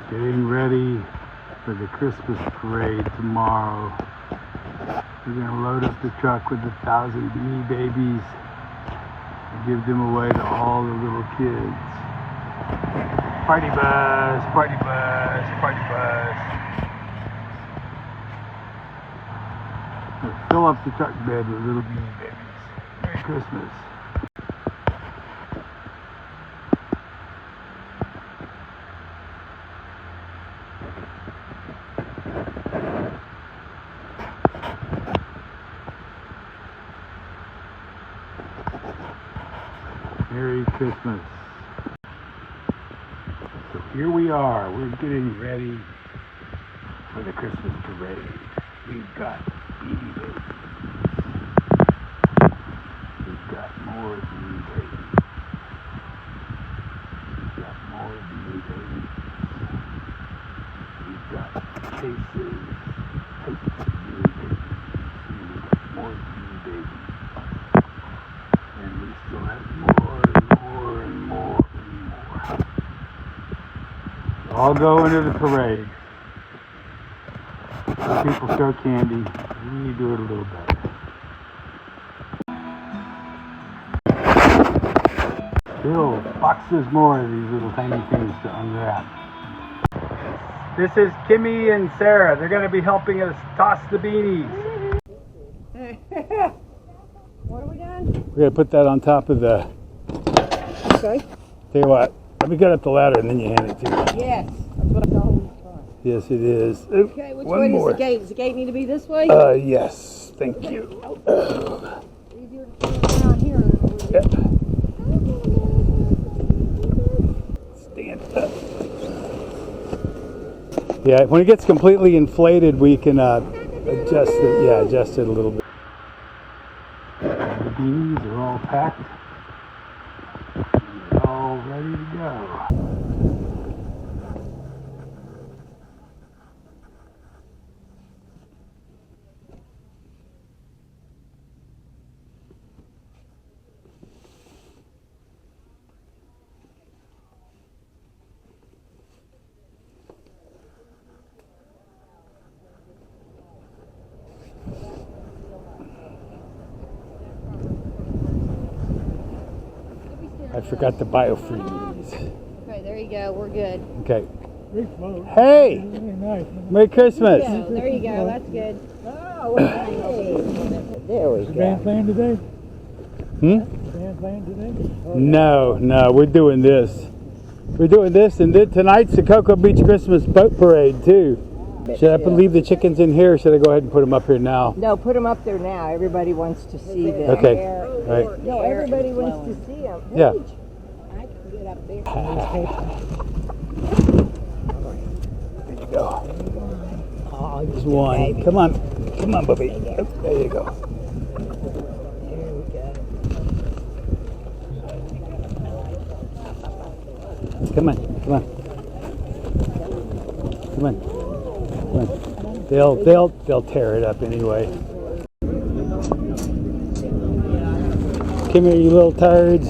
Getting ready for the Christmas parade tomorrow. We're going to load up the truck with 1,000 Beanie Babies and give them away to all the little kids. Party bus, party bus, party bus. We'll fill up the truck bed with little Beanie Babies. Merry Christmas. Merry Christmas. So here we are. We're getting ready for the Christmas parade. We've got Beanie Babies. We've got more Beanie Babies. We've got more Beanie Babies. We've got cases. Cases of Beanie Babies. And we've got more Beanie Babies. And we still have more and more and more and more. All go into the parade. Some people show candy. We do it a little better. Still boxes more of these little tiny things to unwrap. This is Kimmy and Sarah. They're going to be helping us toss the beanies. What are we doing? We're going to put that on top of the... Okay. Tell you what, let me get up the ladder and then you hand it to me. Yes, that's what I told you. Yes, it is. Okay, which way more. is the gate? Does the gate need to be this way? Yes, thank you. Easier to turn around here than over there. Stand up. Yeah, when it gets completely inflated, we can adjust it. Yeah, adjust it a little bit. The beanies are all packed. They're all ready to go. I forgot the biofreeze. Okay, there you go. We're good. Okay. Hey! Merry Christmas! Yeah, there you go. That's good. Oh, hey. There we go. Band playing today? Band playing today? No, we're doing this. We're doing this, and then tonight's the Cocoa Beach Christmas Boat Parade, too. Should I leave the chickens in here, or should I go ahead and put them up here now? No, put them up there now. Everybody wants to see them. Okay. Right. No, everybody wants to see them. Yeah. I can get up there. There you go. Oh, There's one. Come on. Come on, Bubby. There you go. There we go. Come on. Come on. Come on. Come on. They'll tear it up anyway. Come here, you little turds.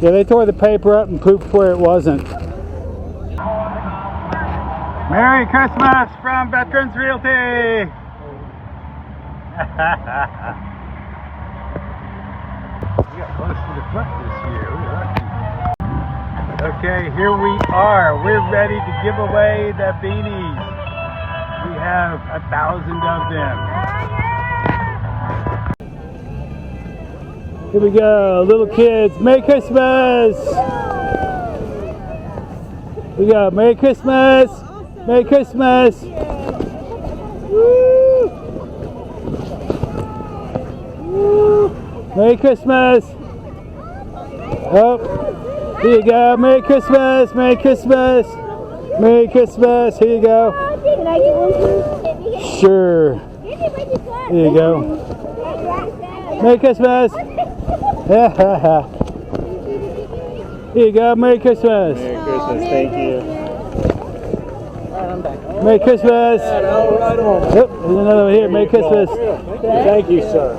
Yeah, they tore the paper up and pooped where it wasn't. Merry Christmas from Veterans Realty! We got close to the front this year. We're lucky. Okay, here we are. We're ready to give away the beanies. We have 1,000 of them. Here we go, little kids. Merry Christmas! Here we go. Merry Christmas! Merry Christmas! Woo! Woo! Merry Christmas! Oh, here you go. Merry Christmas! Merry Christmas! Merry Christmas! Here you go. Can I get one, please? Sure. Here you go. Merry Christmas! Here you go. Merry Christmas! Merry Christmas, thank you. Merry Christmas! Right on. Oh, there's another one here. Merry Christmas! Thank you, sir.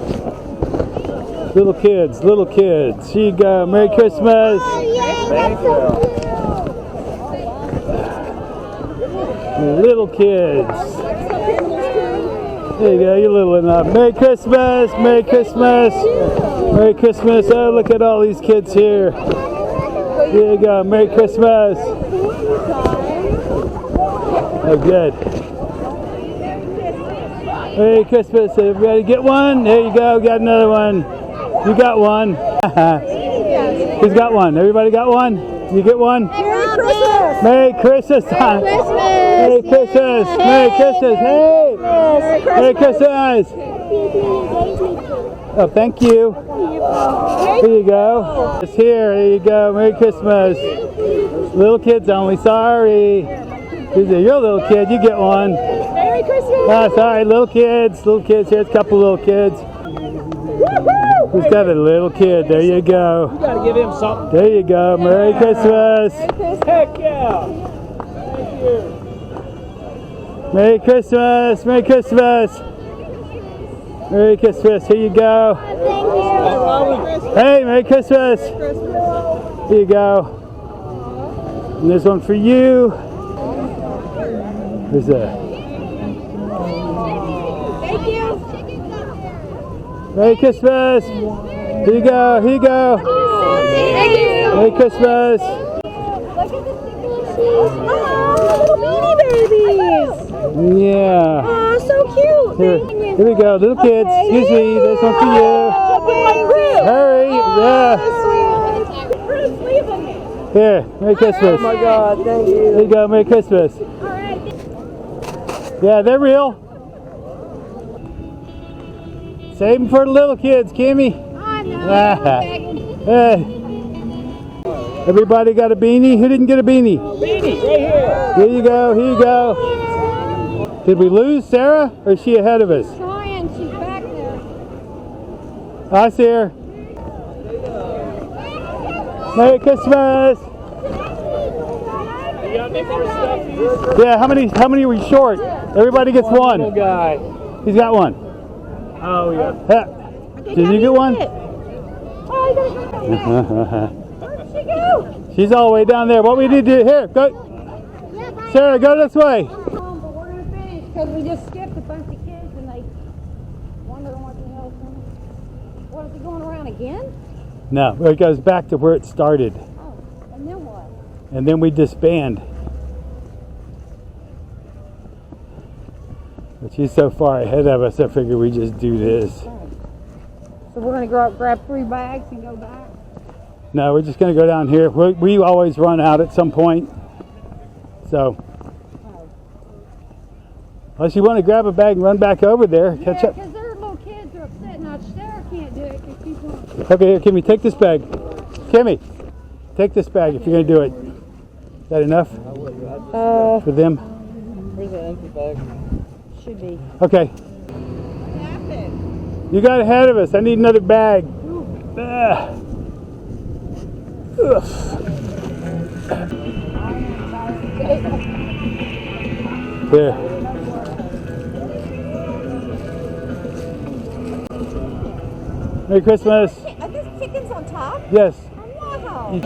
Little kids, little kids. Here you go. Merry Christmas. Oh, yay, that's so cute. Little kids. There you go, you're little enough. Merry Christmas, Merry Christmas, Merry Christmas. Oh, look at all these kids here. Here you go, Merry Christmas. Oh, good. Merry Christmas, everybody. Get one? There you go, got another one. You got one. Who's got one? Everybody got one? You get one? Merry Christmas. Merry Christmas time. Merry Christmas. Merry Christmas. Hey. Merry Christmas. Oh, thank you. Here you go. It's here. There you go. Merry Christmas. Little kids only. Sorry. You're a little kid. You get one. Merry Christmas. Oh, sorry. Little kids. Little kids. Here's a couple little kids. Who's got a little kid? There you go. You gotta give him something. There you go. Merry Christmas. Heck yeah. Thank you. Merry Christmas. Merry Christmas. Merry Christmas. Here you go. Hey, Merry Christmas. Here you go. And there's one for you. Who's that? Thank you. Merry Christmas. Here you go. Here you go. Thank you. Merry Christmas. Look at the little beanie babies. Yeah. Oh, so cute. Here we go. Little kids. Excuse me. There's one for you. Hurry. Yeah. Here. Merry Christmas. Oh my God, thank you. There you go. Merry Christmas. Yeah, they're real. Save them for the little kids, Kimmy. Hey. Everybody got a beanie? Who didn't get a beanie? Beanies, right here. Here you go. Here you go. Did we lose Sarah, or is she ahead of us? Trying, she's back there. I see her. Merry Christmas. You got me more stuff? Yeah, how many are we short? Everybody gets Little one. guy. He's got one. Oh, yeah. Yeah. Did you get one? Oh, I gotta go. Where'd she go? She's all the way down there. What we need to do here? Go, Sarah. Go this way. But we're gonna finish because we just skipped a bunch of kids and they wondering what the hell's going on. What, is he going around again? No, it goes back to where it started, Oh, and then what? and then we disband. But she's so far ahead of us, I figure we just do this. So we're gonna go up, grab 3 bags and go back. No, we're just going to go down here. We always run out at some point. So, unless you want to grab a bag and run back over there, catch Yeah, up. because their little kids are upset. Now Sarah can't do it because she's going. Okay, here, Kimmy, take this bag. Kimmy, take this bag if you're going to do it. Is that enough for them? Where's the empty bag? Should be. Okay. You got ahead of us. I need another bag. Ah. Ugh. Here. Merry Christmas. Are these chickens on top? Yes. Wow.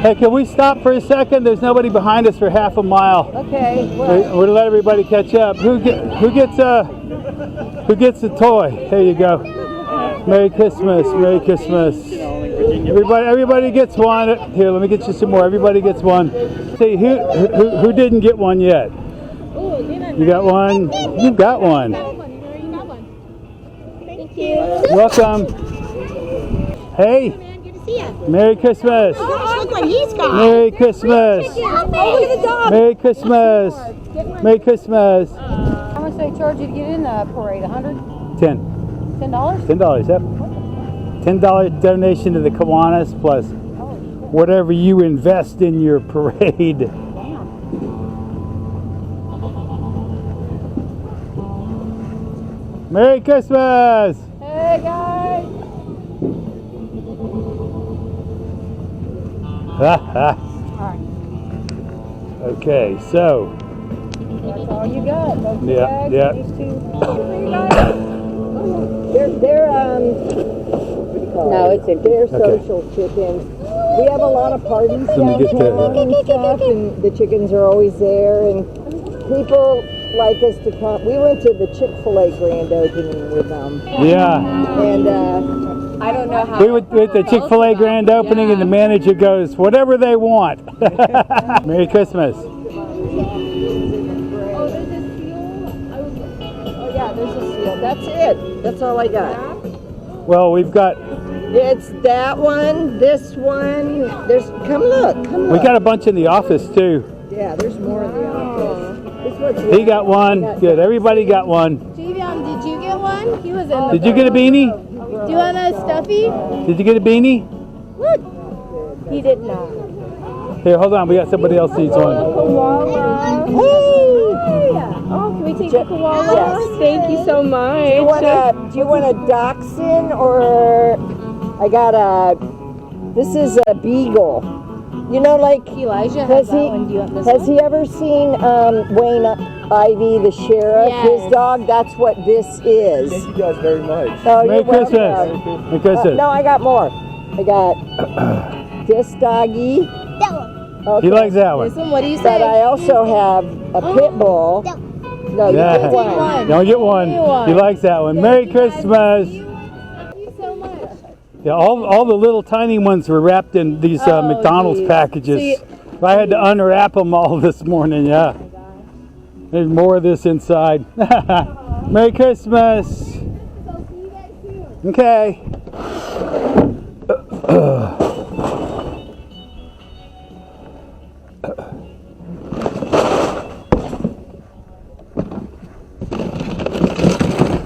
Hey, can we stop for a second? There's nobody behind us for half a mile. Okay. We're gonna let everybody catch up. Who gets the toy? There you go. Merry Christmas. Merry Christmas. Everybody gets one. Here, let me get you some more. Everybody gets one. See, who didn't get one yet? You got one? You got one. Thank you. Welcome. Hey, Good to see you. Merry Christmas. Oh, look what he's got. Merry Christmas. Oh, look at the dog. Merry Christmas. Merry Christmas. How much they charge you to get in the parade? 100? $10. $10? $10, yep. $10 donation to the Kiwanis plus whatever you invest in your parade. Merry Christmas! Hey guys! Okay, so That's all you got. Those 2 Yeah, bags, yeah. These 2. They're No, it's empty. They're Okay. social chickens. We have a lot of parties Let me get downtown and stuff, and the chickens are always there, and people like us to come. We went to the Chick-fil-A grand opening with them, Yeah. and I don't know how. We went with the Chick-fil-A grand opening and the manager goes, whatever they want. Merry Christmas. oh yeah, there's a seal. That's it. That's all I got. Well, we've got, It's that one, this one. There's come look. we got a bunch in the office too. Yeah, there's more in the office. This one's He got one. Good. Everybody got one. Javion, did you get one? He was in the Did you get a beanie? Do you want a stuffy? Did you get a beanie? He did not. Here, hold on. We got somebody else needs one. Koala. Hey! Oh, can we take the koala? Yes. Thank you so much. Do you want a dachshund or I got this is a beagle. You know, like Elijah has has that one. Do you want this has one? he ever seen Wayne Ivy, the sheriff? Yes. His dog. That's what this is. Thank you guys very much. Oh, Merry you're Christmas. welcome. Merry Christmas. No, I got more. I got this doggy. That one. Okay. He likes that This one. one, what do you But say? I also have a pit bull. No, Yeah. you get Take one. one. You only get one. He likes that one. Merry Christmas. Thank you so much. Yeah, all the little tiny ones were wrapped in these Oh, McDonald's geez. packages. See- I had to unwrap them all this morning, yeah. There's more of this inside. Merry Christmas. So see you guys soon. Okay.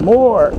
More.